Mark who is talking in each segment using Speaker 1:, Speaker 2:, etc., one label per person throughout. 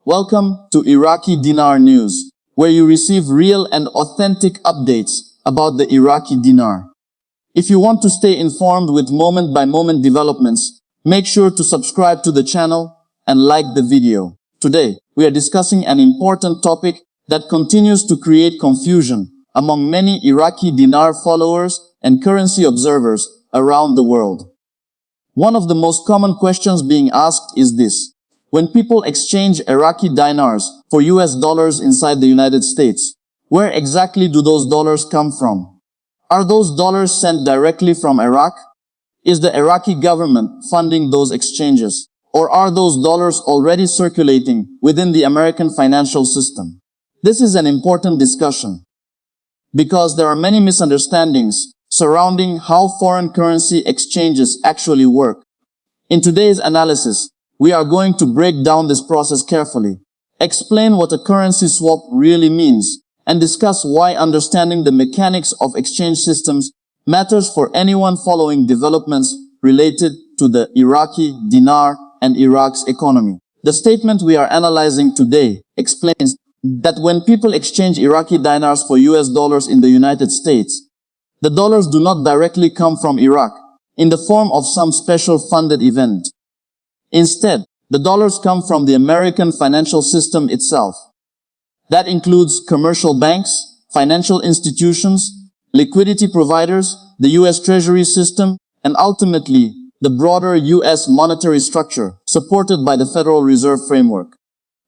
Speaker 1: Welcome to Iraqi Dinar News, where you receive real and authentic updates about the Iraqi dinar. If you want to stay informed with moment-by-moment developments, make sure to subscribe to the channel and like the video. Today, we are discussing an important topic that continues to create confusion among many Iraqi dinar followers and currency observers around the world. One of the most common questions being asked is this: when people exchange Iraqi dinars for US dollars inside the United States, where exactly do those dollars come from? Are those dollars sent directly from Iraq? Is the Iraqi government funding those exchanges? Or are those dollars already circulating within the American financial system? This is an important discussion because there are many misunderstandings surrounding how foreign currency exchanges actually work. In today's analysis, we are going to break down this process carefully, explain what a currency swap really means, and discuss why understanding the mechanics of exchange systems matters for anyone following developments related to the Iraqi dinar and Iraq's economy. The statement we are analyzing today explains that when people exchange Iraqi dinars for US dollars in the United States, the dollars do not directly come from Iraq in the form of some special funded event. Instead, the dollars come from the American financial system itself. That includes commercial banks, financial institutions, liquidity providers, the US Treasury system, and ultimately, the broader US monetary structure supported by the Federal Reserve framework.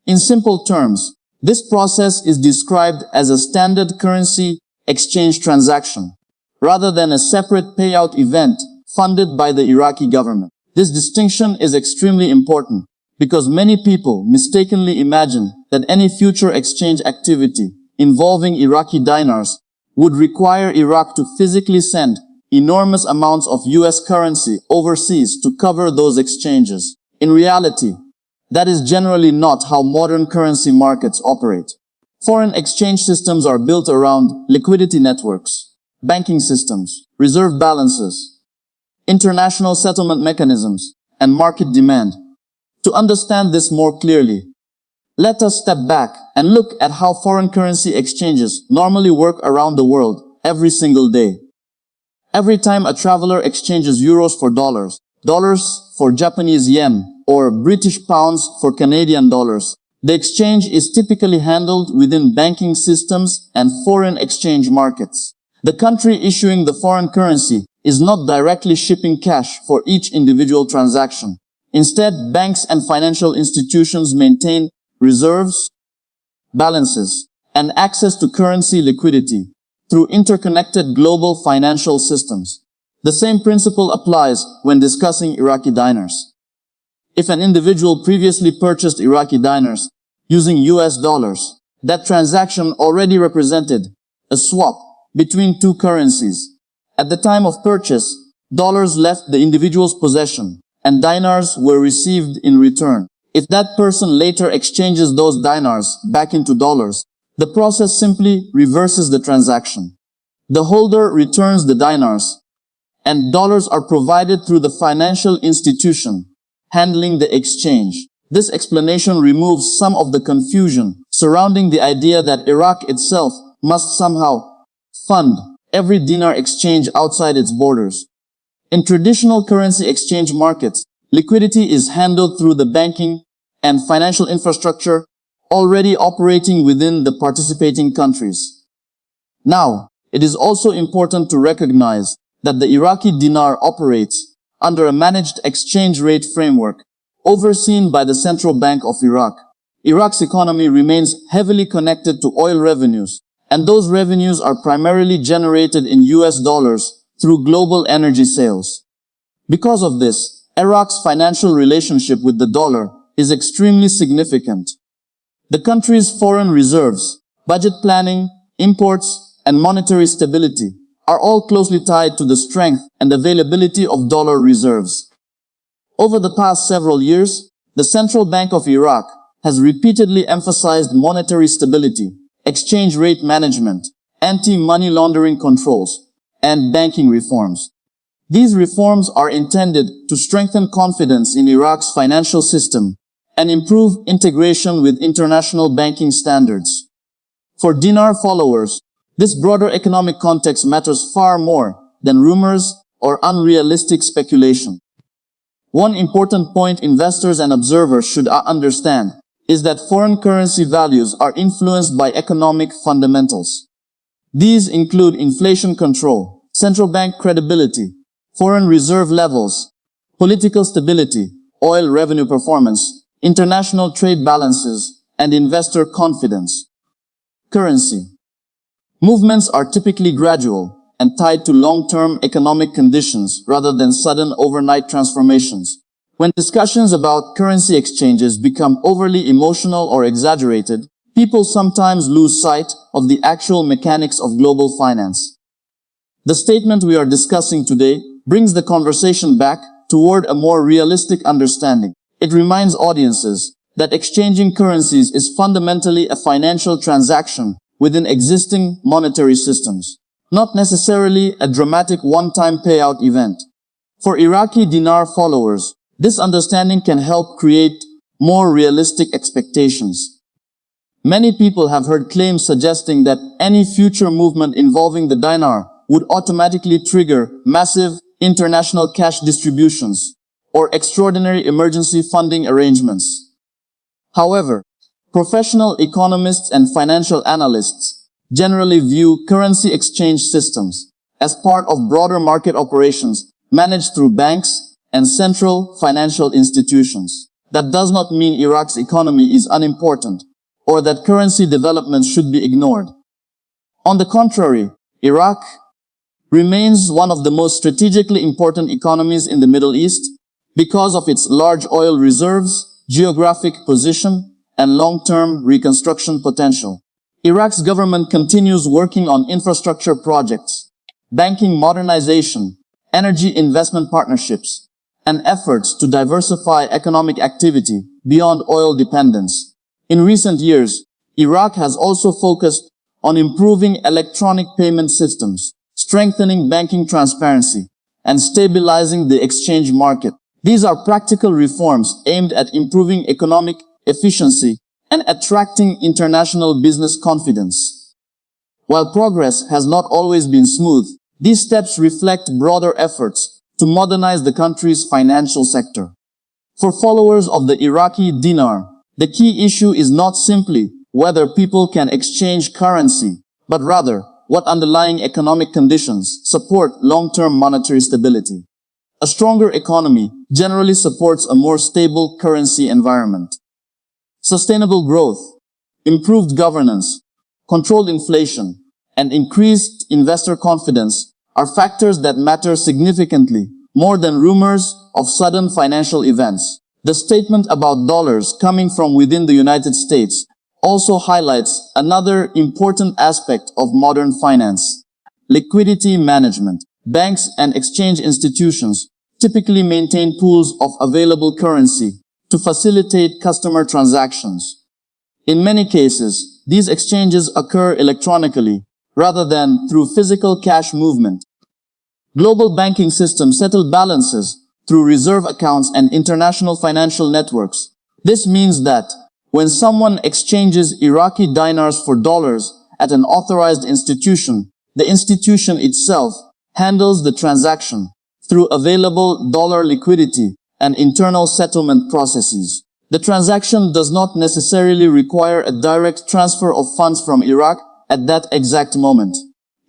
Speaker 1: In simple terms, this process is described as a standard currency exchange transaction, rather than a separate payout event funded by the Iraqi government. This distinction is extremely important because many people mistakenly imagine that any future exchange activity involving Iraqi dinars would require Iraq to physically send enormous amounts of US currency overseas to cover those exchanges. In reality, that is generally not how modern currency markets operate. Foreign exchange systems are built around liquidity networks, banking systems, reserve balances, international settlement mechanisms, and market demand. To understand this more clearly, let us step back and look at how foreign currency exchanges normally work around the world every single day. Every time a traveler exchanges euros for dollars, dollars for Japanese yen, or British pounds for Canadian dollars, the exchange is typically handled within banking systems and foreign exchange markets. The country issuing the foreign currency is not directly shipping cash for each individual transaction. Instead, banks and financial institutions maintain reserves, balances, and access to currency liquidity through interconnected global financial systems. The same principle applies when discussing Iraqi dinars. If an individual previously purchased Iraqi dinars using US dollars, that transaction already represented a swap between two currencies. At the time of purchase, dollars left the individual's possession, and dinars were received in return. If that person later exchanges those dinars back into dollars, the process simply reverses the transaction. The holder returns the dinars, and dollars are provided through the financial institution handling the exchange. This explanation removes some of the confusion surrounding the idea that Iraq itself must somehow fund every dinar exchange outside its borders. In traditional currency exchange markets, liquidity is handled through the banking and financial infrastructure already operating within the participating countries. Now, it is also important to recognize that the Iraqi dinar operates under a managed exchange rate framework overseen by the Central Bank of Iraq. Iraq's economy remains heavily connected to oil revenues, and those revenues are primarily generated in US dollars through global energy sales. Because of this, Iraq's financial relationship with the dollar is extremely significant. The country's foreign reserves, budget planning, imports, and monetary stability are all closely tied to the strength and availability of dollar reserves. Over the past several years, the Central Bank of Iraq has repeatedly emphasized monetary stability, exchange rate management, anti-money laundering controls, and banking reforms. These reforms are intended to strengthen confidence in Iraq's financial system and improve integration with international banking standards. For dinar followers, this broader economic context matters far more than rumors or unrealistic speculation. One important point investors and observers should understand is that foreign currency values are influenced by economic fundamentals. These include inflation control, central bank credibility, foreign reserve levels, political stability, oil revenue performance, international trade balances, and investor confidence. Currency movements are typically gradual and tied to long-term economic conditions rather than sudden overnight transformations. When discussions about currency exchanges become overly emotional or exaggerated, people sometimes lose sight of the actual mechanics of global finance. The statement we are discussing today brings the conversation back toward a more realistic understanding. It reminds audiences that exchanging currencies is fundamentally a financial transaction within existing monetary systems, not necessarily a dramatic one-time payout event. For Iraqi dinar followers, this understanding can help create more realistic expectations. Many people have heard claims suggesting that any future movement involving the dinar would automatically trigger massive international cash distributions or extraordinary emergency funding arrangements. However, professional economists and financial analysts generally view currency exchange systems as part of broader market operations managed through banks and central financial institutions. That does not mean Iraq's economy is unimportant or that currency developments should be ignored. On the contrary, Iraq remains one of the most strategically important economies in the Middle East because of its large oil reserves, geographic position, and long-term reconstruction potential. Iraq's government continues working on infrastructure projects, banking modernization, energy investment partnerships, and efforts to diversify economic activity beyond oil dependence. In recent years, Iraq has also focused on improving electronic payment systems, strengthening banking transparency, and stabilizing the exchange market. These are practical reforms aimed at improving economic efficiency and attracting international business confidence. While progress has not always been smooth, these steps reflect broader efforts to modernize the country's financial sector. For followers of the Iraqi dinar, the key issue is not simply whether people can exchange currency, but rather what underlying economic conditions support long-term monetary stability. A stronger economy generally supports a more stable currency environment. Sustainable growth, improved governance, controlled inflation, and increased investor confidence are factors that matter significantly more than rumors of sudden financial events. The statement about dollars coming from within the United States also highlights another important aspect of modern finance: liquidity management. Banks and exchange institutions typically maintain pools of available currency to facilitate customer transactions. In many cases, these exchanges occur electronically rather than through physical cash movement. Global banking systems settle balances through reserve accounts and international financial networks. This means that when someone exchanges Iraqi dinars for dollars at an authorized institution, the institution itself handles the transaction through available dollar liquidity and internal settlement processes. The transaction does not necessarily require a direct transfer of funds from Iraq at that exact moment.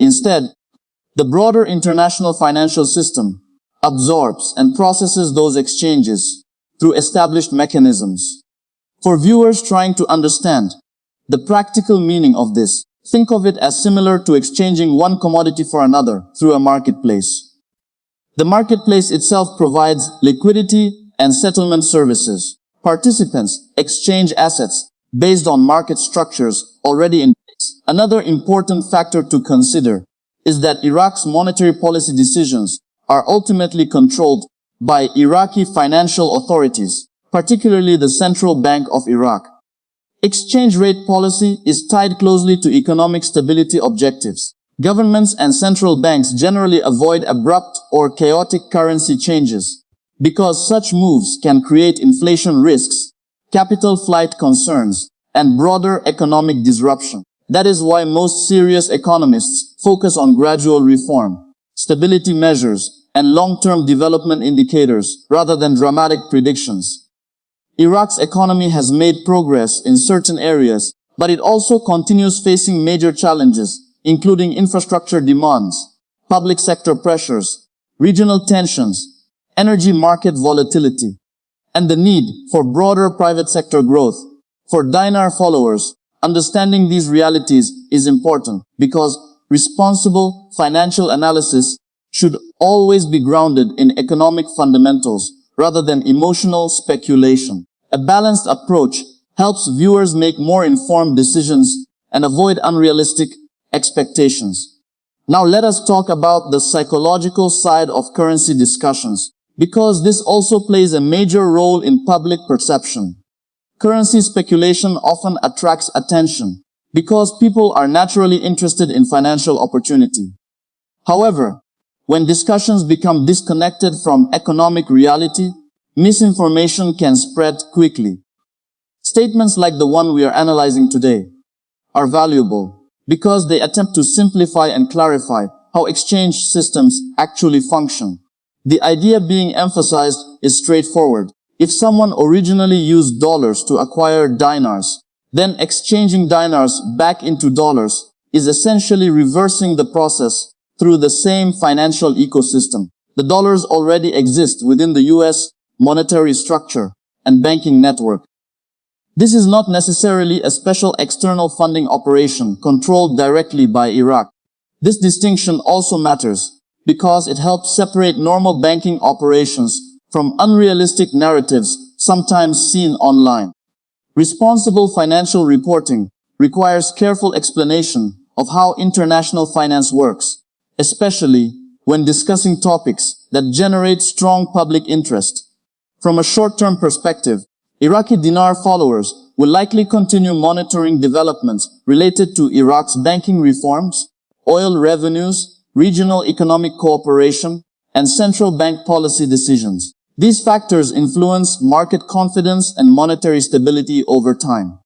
Speaker 1: Instead, the broader international financial system absorbs and processes those exchanges through established mechanisms. For viewers trying to understand the practical meaning of this, think of it as similar to exchanging one commodity for another through a marketplace. The marketplace itself provides liquidity and settlement services. Participants exchange assets based on market structures already in place. Another important factor to consider is that Iraq's monetary policy decisions are ultimately controlled by Iraqi financial authorities, particularly the Central Bank of Iraq. Exchange rate policy is tied closely to economic stability objectives. Governments and central banks generally avoid abrupt or chaotic currency changes because such moves can create inflation risks capital flight concerns, and broader economic disruption. That is why most serious economists focus on gradual reform, stability measures, and long-term development indicators rather than dramatic predictions. Iraq's economy has made progress in certain areas, but it also continues facing major challenges, including infrastructure demands, public sector pressures, regional tensions, energy market volatility, and the need for broader private sector growth. For Dinar followers, understanding these realities is important because responsible financial analysis should always be grounded in economic fundamentals rather than emotional speculation. A balanced approach helps viewers make more informed decisions and avoid unrealistic expectations. Now let us talk about the psychological side of currency discussions, because this also plays a major role in public perception. Currency speculation often attracts attention because people are naturally interested in financial opportunity. However, when discussions become disconnected from economic reality, misinformation can spread quickly. Statements like the one we are analyzing today are valuable because they attempt to simplify and clarify how exchange systems actually function. The idea being emphasized is straightforward. If someone originally used dollars to acquire dinars, then exchanging dinars back into dollars is essentially reversing the process through the same financial ecosystem. The dollars already exist within the US monetary structure and banking network. This is not necessarily a special external funding operation controlled directly by Iraq. This distinction also matters because it helps separate normal banking operations from unrealistic narratives sometimes seen online. Responsible financial reporting requires careful explanation of how international finance works, especially when discussing topics that generate strong public interest. From a short-term perspective, Iraqi Dinar followers will likely continue monitoring developments related to Iraq's banking reforms, oil revenues, regional economic cooperation, and central bank policy decisions. These factors influence market confidence and monetary stability over time.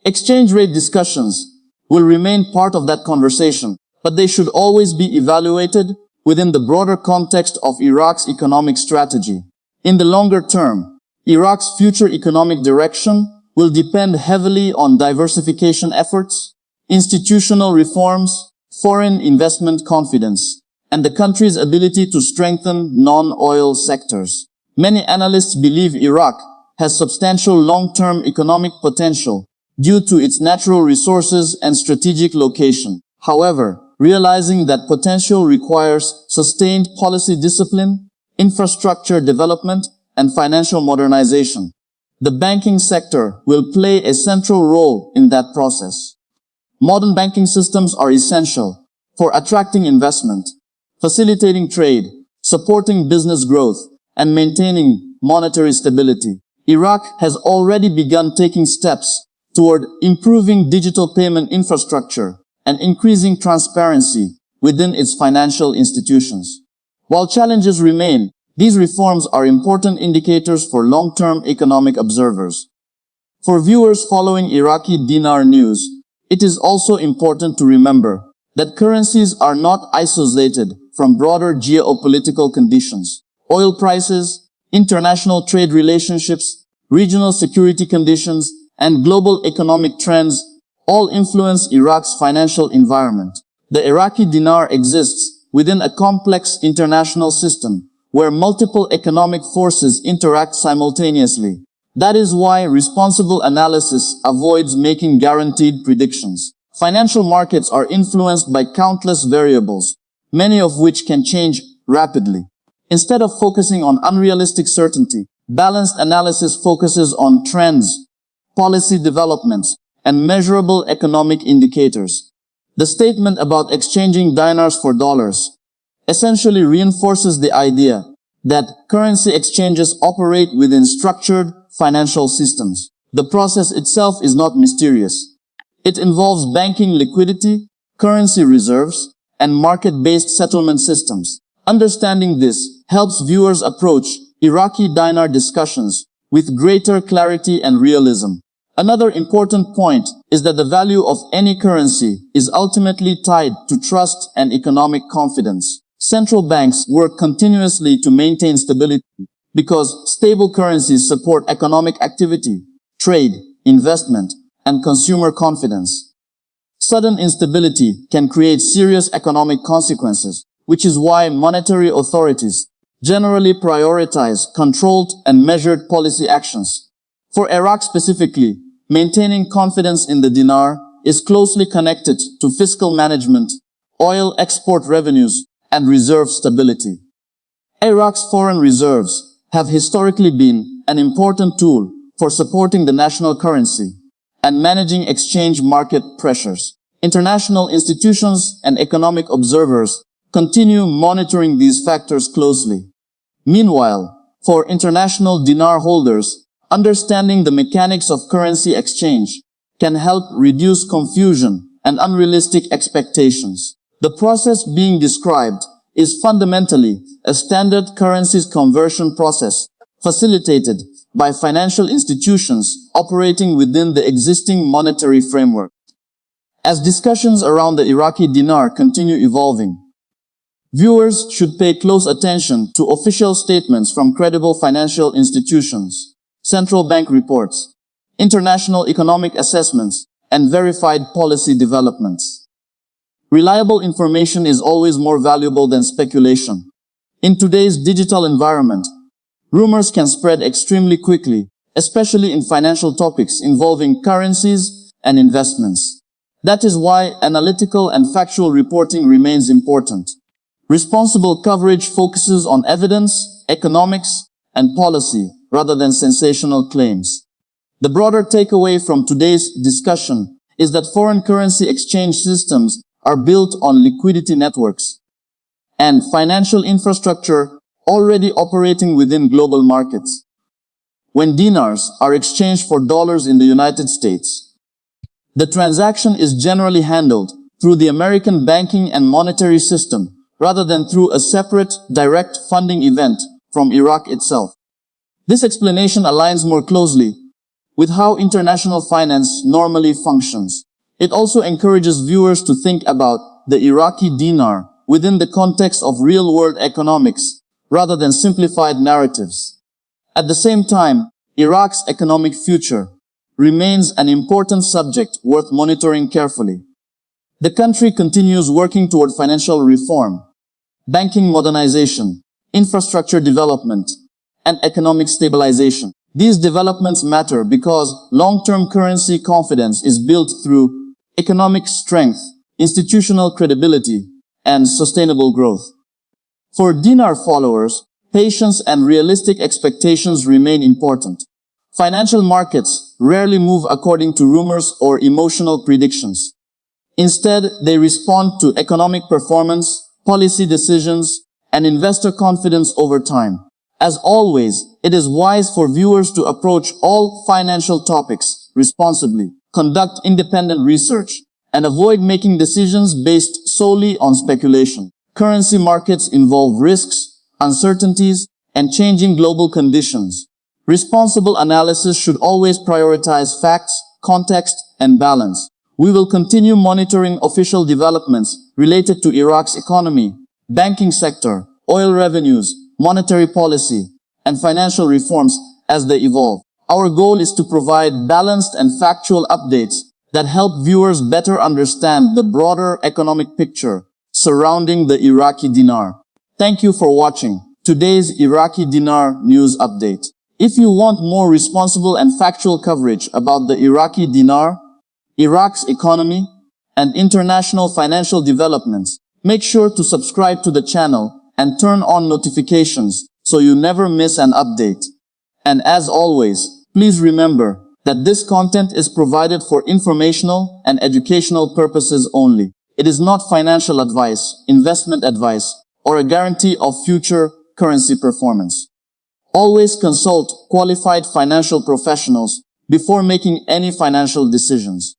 Speaker 1: Exchange rate discussions will remain part of that conversation, but they should always be evaluated within the broader context of Iraq's economic strategy. In the longer term, Iraq's future economic direction will depend heavily on diversification efforts, institutional reforms, foreign investment confidence, and the country's ability to strengthen non-oil sectors. Many analysts believe Iraq has substantial long-term economic potential due to its natural resources and strategic location. However, realizing that potential requires sustained policy discipline, infrastructure development, and financial modernization. The banking sector will play a central role in that process. Modern banking systems are essential for attracting investment, facilitating trade, supporting business growth, and maintaining monetary stability. Iraq has already begun taking steps toward improving digital payment infrastructure and increasing transparency within its financial institutions. While challenges remain, these reforms are important indicators for long-term economic observers. For viewers following Iraqi Dinar news, it is also important to remember that currencies are not isolated from broader geopolitical conditions. Oil prices, international trade relationships, regional security conditions, and global economic trends all influence Iraq's financial environment. The Iraqi dinar exists within a complex international system where multiple economic forces interact simultaneously. That is why responsible analysis avoids making guaranteed predictions. Financial markets are influenced by countless variables, many of which can change rapidly. Instead of focusing on unrealistic certainty, balanced analysis focuses on trends, policy developments, and measurable economic indicators. The statement about exchanging dinars for dollars essentially reinforces the idea that currency exchanges operate within structured financial systems. The process itself is not mysterious. It involves banking liquidity, currency reserves, and market-based settlement systems. Understanding this helps viewers approach Iraqi dinar discussions with greater clarity and realism. Another important point is that the value of any currency is ultimately tied to trust and economic confidence. Central banks work continuously to maintain stability because stable currencies support economic activity, trade, investment, and consumer confidence. Sudden instability can create serious economic consequences, which is why monetary authorities generally prioritize controlled and measured policy actions. For Iraq specifically, maintaining confidence in the dinar is closely connected to fiscal management, oil export revenues, and reserve stability. Iraq's foreign reserves have historically been an important tool for supporting the national currency and managing exchange market pressures. International institutions and economic observers continue monitoring these factors closely. Meanwhile, for international dinar holders, understanding the mechanics of currency exchange can help reduce confusion and unrealistic expectations. The process being described is fundamentally a standard currencies conversion process facilitated by financial institutions operating within the existing monetary framework. As discussions around the Iraqi dinar continue evolving, viewers should pay close attention to official statements from credible financial institutions, central bank reports, international economic assessments, and verified policy developments. Reliable information is always more valuable than speculation. In today's digital environment, rumors can spread extremely quickly, especially in financial topics involving currencies and investments. That is why analytical and factual reporting remains important. Responsible coverage focuses on evidence, economics, and policy rather than sensational claims. The broader takeaway from today's discussion is that foreign currency exchange systems are built on liquidity networks and financial infrastructure already operating within global markets. When dinars are exchanged for dollars in the United States, the transaction is generally handled through the American banking and monetary system rather than through a separate, direct funding event from Iraq itself. This explanation aligns more closely with how international finance normally functions. It also encourages viewers to think about the Iraqi dinar within the context of real-world economics rather than simplified narratives. At the same time, Iraq's economic future remains an important subject worth monitoring carefully. The country continues working toward financial reform, banking modernization, infrastructure development, and economic stabilization. These developments matter because long-term currency confidence is built through economic strength, institutional credibility, and sustainable growth. For dinar followers, patience and realistic expectations remain important. Financial markets rarely move according to rumors or emotional predictions. Instead, they respond to economic performance, policy decisions, and investor confidence over time. As always, it is wise for viewers to approach all financial topics responsibly, conduct independent research, and avoid making decisions based solely on speculation. Currency markets involve risks, uncertainties, and changing global conditions. Responsible analysis should always prioritize facts, context, and balance. We will continue monitoring official developments related to Iraq's economy, banking sector, oil revenues, monetary policy, and financial reforms as they evolve. Our goal is to provide balanced and factual updates that help viewers better understand the broader economic picture surrounding the Iraqi dinar. Thank you for watching today's Iraqi dinar news update. If you want more responsible and factual coverage about the Iraqi dinar, Iraq's economy, and international financial developments, make sure to subscribe to the channel and turn on notifications so you never miss an update. And as always, please remember that this content is provided for informational and educational purposes only. It is not financial advice, investment advice, or a guarantee of future currency performance. Always consult qualified financial professionals before making any financial decisions.